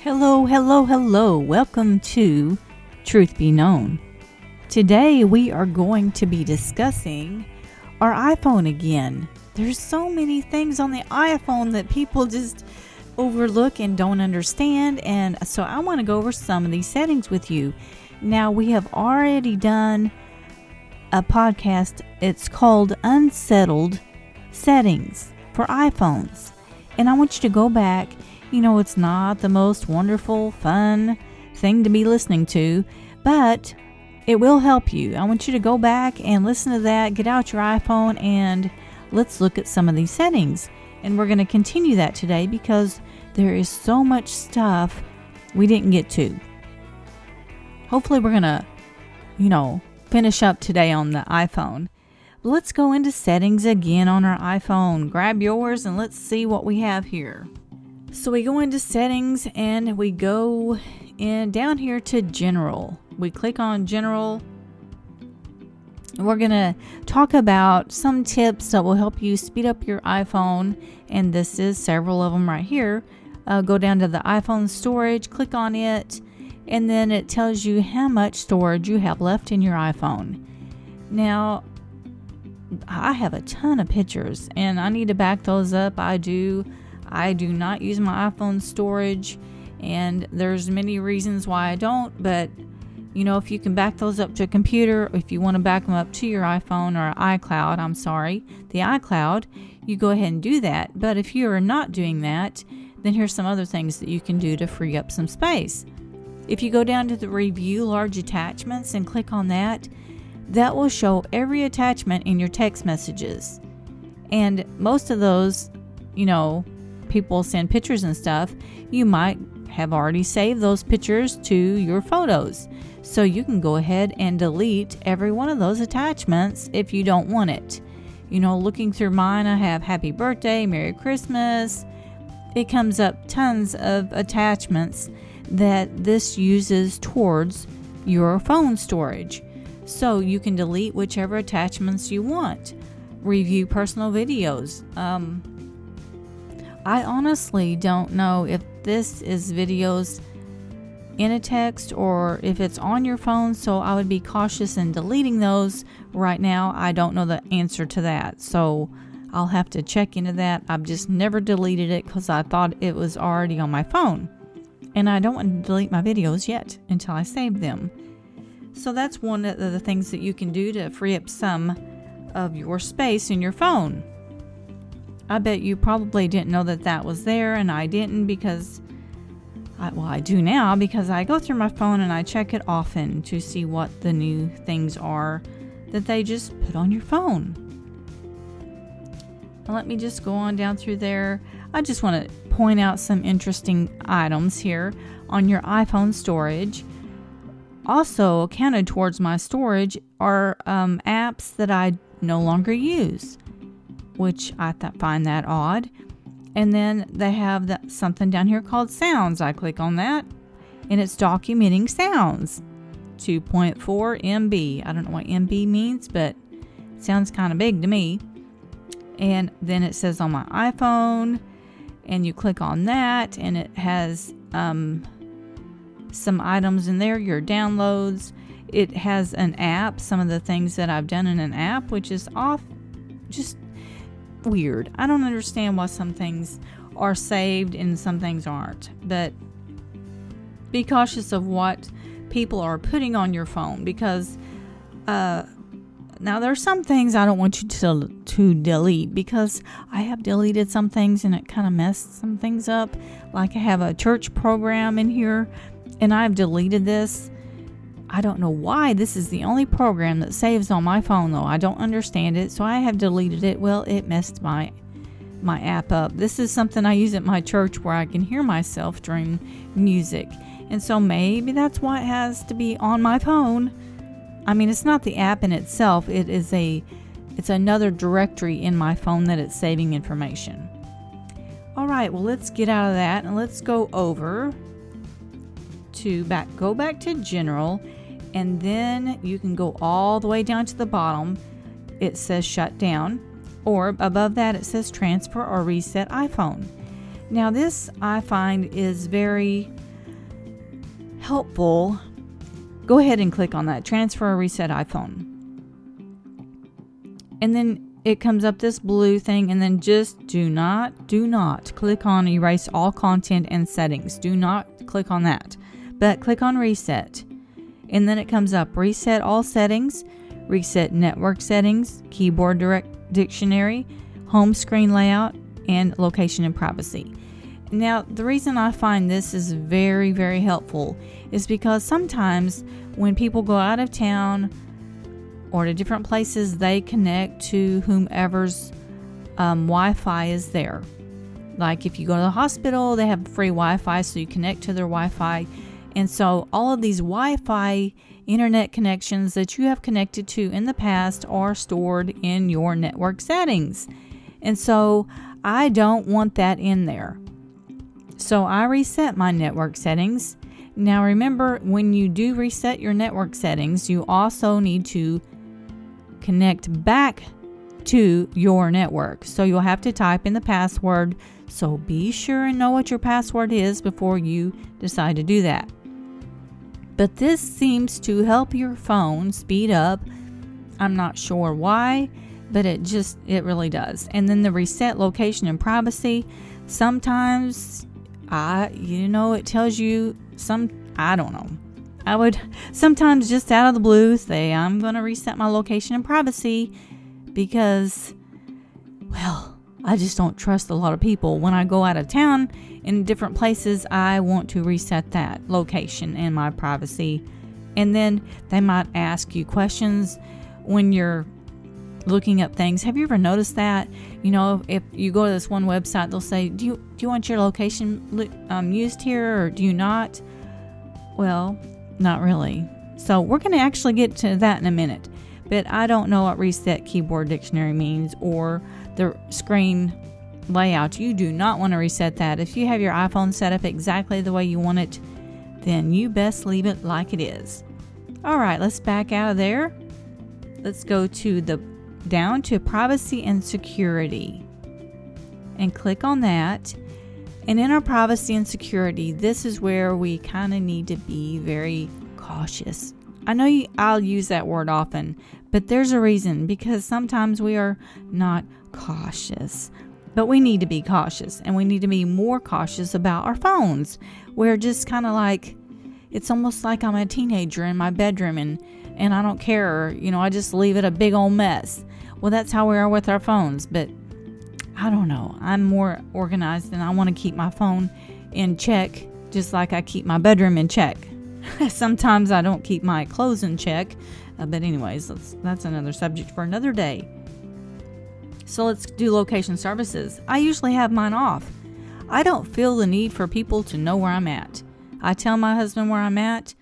Hello, hello, hello. Welcome to Truth Be Known. Today we are going to be discussing our iPhone again. There's so many things on the iPhone that people just overlook and don't understand, and so I want to go over some of these settings with you. Now, we have already done a podcast. It's called Unsettling Settings for iPhones, and I want you to go back. You know, it's not the most wonderful, fun thing to be listening to, but it will help you. I want you to go back and listen to that, get out your iPhone, and let's look at some of these settings. And we're going to continue that today because there is so much stuff we didn't get to. Hopefully we're going to, finish up today on the iPhone. Let's go into settings again on our iPhone. Grab yours and let's see what we have here. So we go into settings and we go in down here to general. We click on general. We're going to talk about some tips that will help you speed up your iPhone. And this is several of them right here. Go down to the iPhone storage, click on it, and then it tells you how much storage you have left in your iPhone. Now, I have a ton of pictures and I need to back those up. I do not use my iPhone storage, and there's many reasons why I don't, but if you can back those up to a computer, or if you want to back them up to your iPhone or the iCloud, you go ahead and do that. But if you are not doing that, then here's some other things that you can do to free up some space. If you go down to the review large attachments and click on that, that will show every attachment in your text messages. And most of those, people send pictures and stuff, you might have already saved those pictures to your photos. So you can go ahead and delete every one of those attachments if you don't want it. Looking through mine, I have happy birthday, Merry Christmas. It comes up tons of attachments that this uses towards your phone storage. So you can delete whichever attachments you want. Review personal videos. I honestly don't know if this is videos in a text or if it's on your phone, so I would be cautious in deleting those right now. I don't know the answer to that, so I'll have to check into that. I've just never deleted it because I thought it was already on my phone, and I don't want to delete my videos yet until I save them. So that's one of the things that you can do to free up some of your space in your phone. I bet you probably didn't know that was there, and I didn't because, I do now because I go through my phone and I check it often to see what the new things are that they just put on your phone. Now let me just go on down through there. I just want to point out some interesting items here on your iPhone storage. Also counted towards my storage are apps that I no longer use, which I find that odd. And then they have something down here called sounds. I click on that, and it's documenting sounds. 2.4 MB. I don't know what MB means, but it sounds kind of big to me. And then it says on my iPhone, and you click on that, and it has some items in there, your downloads. It has an app, some of the things that I've done in an app, which is just weird. I don't understand why some things are saved and some things aren't, but be cautious of what people are putting on your phone, because now there are some things I don't want you to delete, because I have deleted some things and it kind of messed some things up. Like I have a church program in here and I've deleted this. I don't know why. This is the only program that saves on my phone, though. I don't understand it, so I have deleted it. Well, it messed my app up. This is something I use at my church where I can hear myself during music, and so maybe that's why it has to be on my phone. I mean, it's not the app in itself. It's another directory in my phone that it's saving information. All right, well, let's get out of that and let's go over to go back to general, and then you can go all the way down to the bottom. It says shut down, or above that it says transfer or reset iPhone. Now this I find is very helpful, go ahead and click on that, transfer or reset iPhone. And then it comes up this blue thing, and then just do not click on erase all content and settings. Do not click on that, but click on reset. And then it comes up reset all settings, reset network settings, keyboard dictionary, home screen layout, and location and privacy. Now, the reason I find this is very, very helpful is because sometimes when people go out of town or to different places, they connect to whomever's Wi-Fi is there. Like if you go to the hospital, they have free Wi-Fi, so you connect to their Wi-Fi. And so all of these Wi-Fi internet connections that you have connected to in the past are stored in your network settings. And so I don't want that in there. So I reset my network settings. Now remember, when you do reset your network settings, you also need to connect back to your network. So you'll have to type in the password. So be sure and know what your password is before you decide to do that. But this seems to help your phone speed up. I'm not sure why, but it really does. And then the reset location and privacy. Sometimes, it tells you I don't know. I would sometimes just out of the blue say, I'm going to reset my location and privacy because, well, I just don't trust a lot of people. When I go out of town in different places, I want to reset that location and my privacy. And then they might ask you questions when you're looking up things. Have you ever noticed that? If you go to this one website, they'll say, do you want your location used here, or do you not? Well, not really. So we're going to actually get to that in a minute. But I don't know what reset keyboard dictionary means or the screen layout. You do not want to reset that. If you have your iPhone set up exactly the way you want it, then you best leave it like it is. All right, let's back out of there. Let's go to down to privacy and security and click on that. And in our privacy and security, this is where we kind of need to be very cautious. I know I'll use that word often, but there's a reason, because sometimes we are not cautious. But we need to be cautious, and we need to be more cautious about our phones. We're just kind of like, it's almost like I'm a teenager in my bedroom and I don't care. I just leave it a big old mess. Well, that's how we are with our phones, but I don't know. I'm more organized, and I want to keep my phone in check, just like I keep my bedroom in check. Sometimes I don't keep my clothes in check, but anyways, that's another subject for another day. So let's do location services. I usually have mine off. I don't feel the need for people to know where I'm at. I tell my husband where I'm at,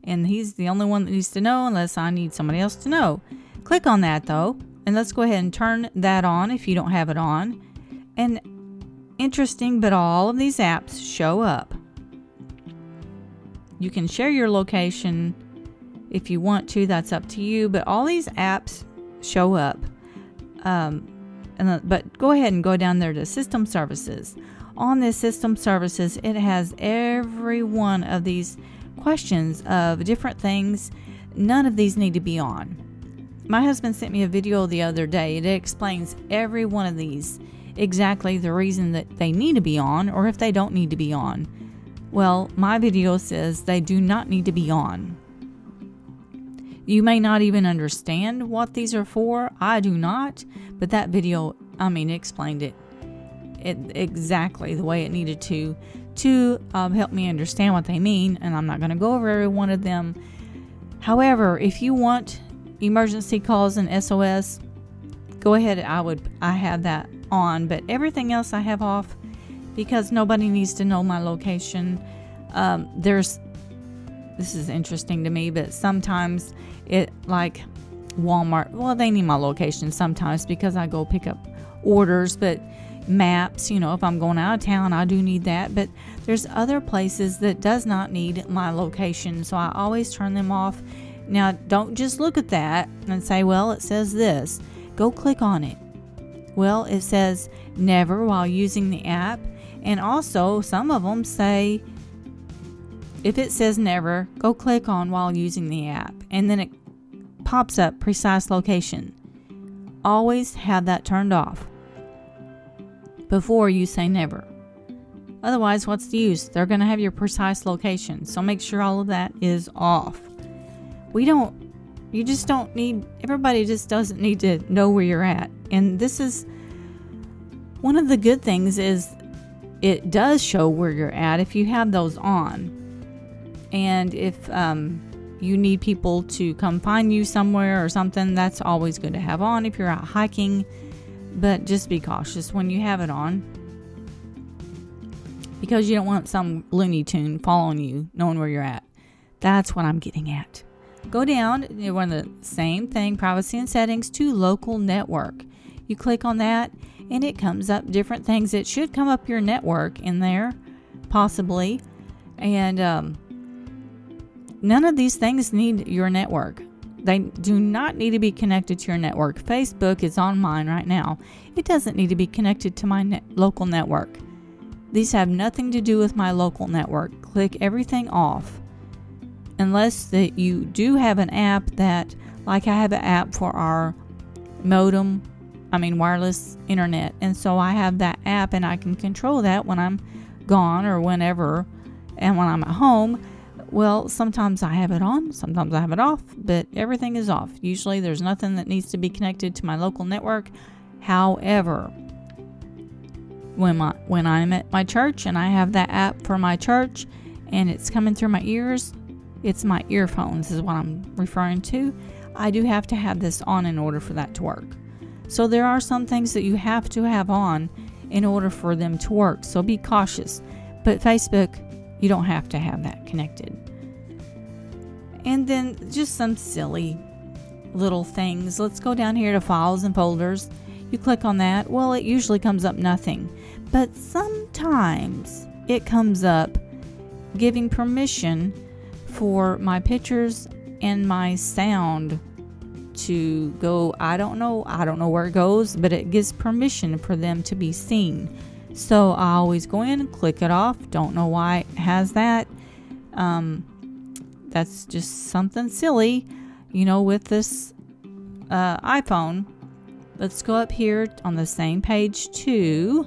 and he's the only one that needs to know unless I need somebody else to know. Click on that though, and let's go ahead and turn that on if you don't have it on. And interesting, but all of these apps show up. You can share your location if you want to, that's up to you, but all these apps show up. But go ahead and go down there to system services. On this system services, it has every one of these questions of different things. None of these need to be on. My husband sent me a video the other day. It explains every one of these, exactly the reason that they need to be on or if they don't need to be on. Well, my video says they do not need to be on. You may not even understand what these are for. I do not, but that video, explained it exactly the way it needed to help me understand what they mean, and I'm not going to go over every one of them. However, if you want emergency calls and SOS, go ahead. I have that on, but everything else I have off because nobody needs to know my location. This is interesting to me, but sometimes like Walmart, well, they need my location sometimes because I go pick up orders, but maps, if I'm going out of town, I do need that. But there's other places that does not need my location, so I always turn them off. Now, don't just look at that and say, well, it says this. Go click on it. Well, it says never while using the app. And also, some of them say if it says never, go click on while using the app, and then it pops up precise location. Always have that turned off before you say never. Otherwise, what's the use? They're going to have your precise location. So make sure all of that is off. Everybody just doesn't need to know where you're at. And this is one of the good things, is it does show where you're at if you have those on. And if you need people to come find you somewhere or something, that's always good to have on if you're out hiking. But just be cautious when you have it on, because you don't want some Looney Tune following you, knowing where you're at. That's what I'm getting at. Go down, you want the same thing, privacy and settings, to local network. You click on that, and it comes up different things. It should come up your network in there, possibly. And none of these things need your network. They do not need to be connected to your network. Facebook is on mine right now. It doesn't need to be connected to my local network. These have nothing to do with my local network. Click everything off. Unless that you do have an app that, like I have an app for our wireless internet. And so I have that app, and I can control that when I'm gone or whenever. And when I'm at home, well, sometimes I have it on, sometimes I have it off, but everything is off. Usually there's nothing that needs to be connected to my local network. However, when I'm at my church and I have that app for my church and it's coming through my ears, it's my earphones is what I'm referring to. I do have to have this on in order for that to work. So there are some things that you have to have on in order for them to work. So be cautious. But Facebook, you don't have to have that connected. And then just some silly little things. Let's go down here to files and folders. You click on that. Well, it usually comes up nothing. But sometimes it comes up giving permission for my pictures and my sound to go. I don't know where it goes, but it gives permission for them to be seen. So I always go in and click it off. Don't know why it has that. That's just something silly, with this iPhone. Let's go up here on the same page to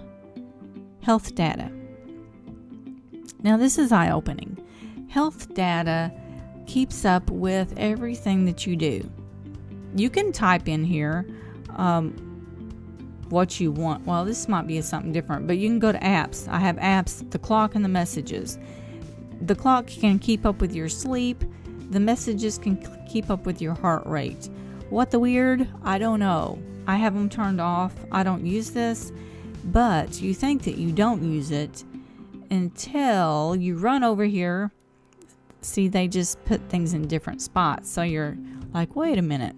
health data. Now this is eye-opening. Health data keeps up with everything that you do. You can type in here what you want. Well, this might be something different, but you can go to apps. I have apps, the clock and the messages. The clock can keep up with your sleep. The messages can keep up with your heart rate. What the weird? I don't know. I have them turned off. I don't use this, but you think that you don't use it until you run over here. See, they just put things in different spots. So you're like, wait a minute.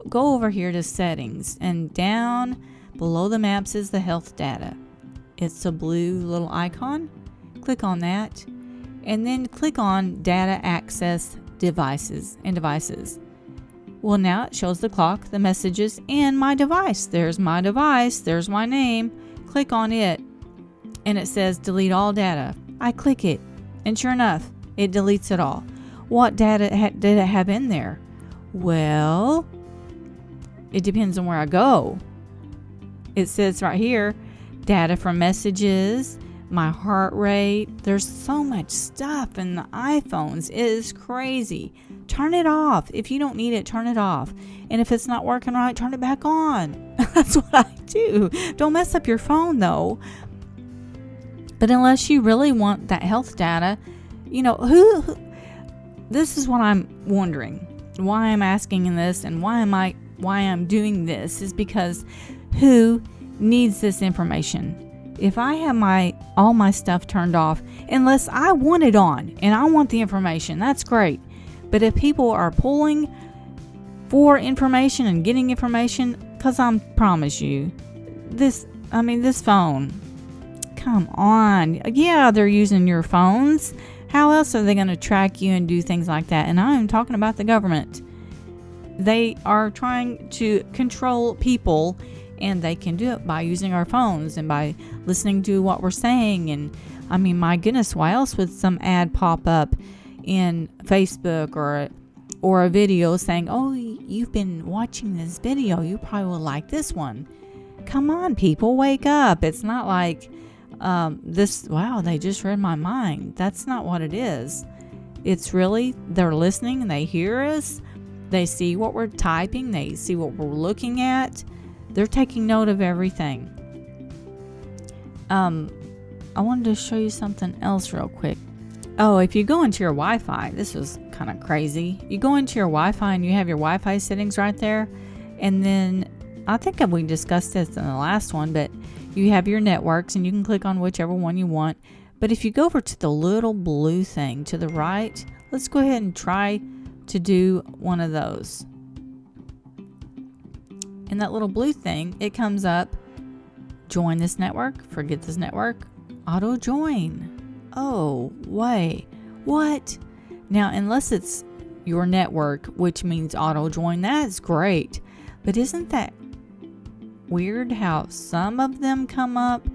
Go over here to settings, and down below the maps is the health data. It's a blue little icon. Click on that, and then click on data access devices and devices. Well, now it shows the clock, the messages, and my device. There's my device. There's my name. Click on it, and it says delete all data. I click it, and sure enough, it deletes it all. What data did it have in there? Well, it depends on where I go. It says right here, data from messages, my heart rate. There's so much stuff in the iPhones. It is crazy. Turn it off. If you don't need it, turn it off. And if it's not working right, turn it back on. That's what I do. Don't mess up your phone though. But unless you really want that health data, who this is what I'm wondering. Why I'm asking this and why I'm doing this is because who needs this information? If I have all my stuff turned off, unless I want it on and I want the information, that's great. But if people are pulling for information and getting information, because I promise you, this phone, come on. Yeah, they're using your phones. How else are they going to track you and do things like that? And I'm talking about the government. They are trying to control people, and they can do it by using our phones and by listening to what we're saying and I mean, my goodness, why else would some ad pop up in Facebook or a video saying, oh, you've been watching this video, you probably will like this one. Come on, people, wake up. It's not like wow, they just read my mind. That's not what it is. It's really, they're listening and they hear us. They see what we're typing. They see what we're looking at. They're taking note of everything. I wanted to show you something else real quick. Oh, if you go into your Wi-Fi, this was kind of crazy. You go into your Wi-Fi and you have your Wi-Fi settings right there. And then, I think we discussed this in the last one, but you have your networks and you can click on whichever one you want. But if you go over to the little blue thing to the right, let's go ahead and try to do one of those. And that little blue thing, it comes up, join this network, forget this network, auto join. Oh, wait, what? Now, unless it's your network, which means auto join, that's great. But isn't that weird how some of them come up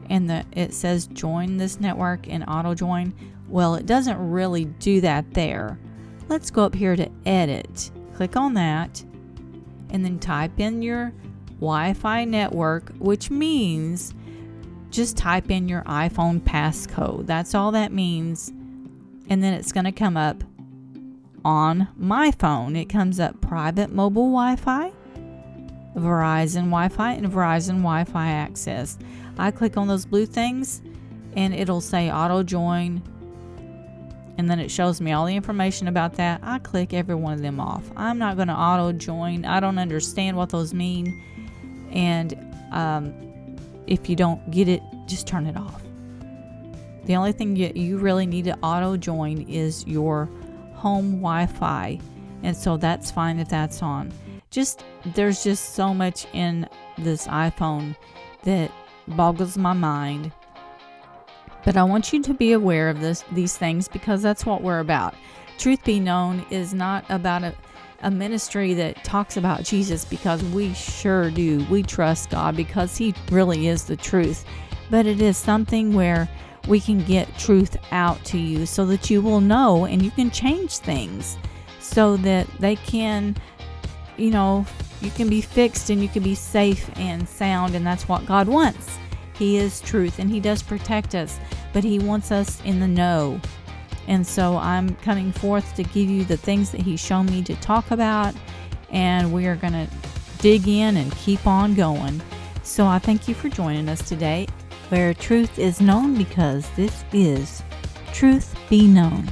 and it says join this network and auto join? Well, it doesn't really do that there. Let's go up here to edit. Click on that and then type in your Wi-Fi network, which means just type in your iPhone passcode. That's all that means. And then it's going to come up on my phone. It comes up private mobile Wi-Fi, Verizon Wi-Fi, and Verizon Wi-Fi access. I click on those blue things and it'll say auto join. And then it shows me all the information about that. I click every one of them off. I'm not going to auto join. I don't understand what those mean. And if you don't get it, just turn it off. The only thing you really need to auto join is your home Wi-Fi. And so that's fine if that's on. There's just so much in this iPhone that boggles my mind. But I want you to be aware of these things because that's what we're about. Truth Be Known is not about a ministry that talks about Jesus, because we sure do. We trust God because He really is the truth. But it is something where we can get truth out to you so that you will know and you can change things so that they can, you can be fixed and you can be safe and sound. And that's what God wants. He is truth and He does protect us, but He wants us in the know. And so I'm coming forth to give you the things that He's shown me to talk about, and we are going to dig in and keep on going. So I thank you for joining us today, where truth is known, because this is Truth Be Known.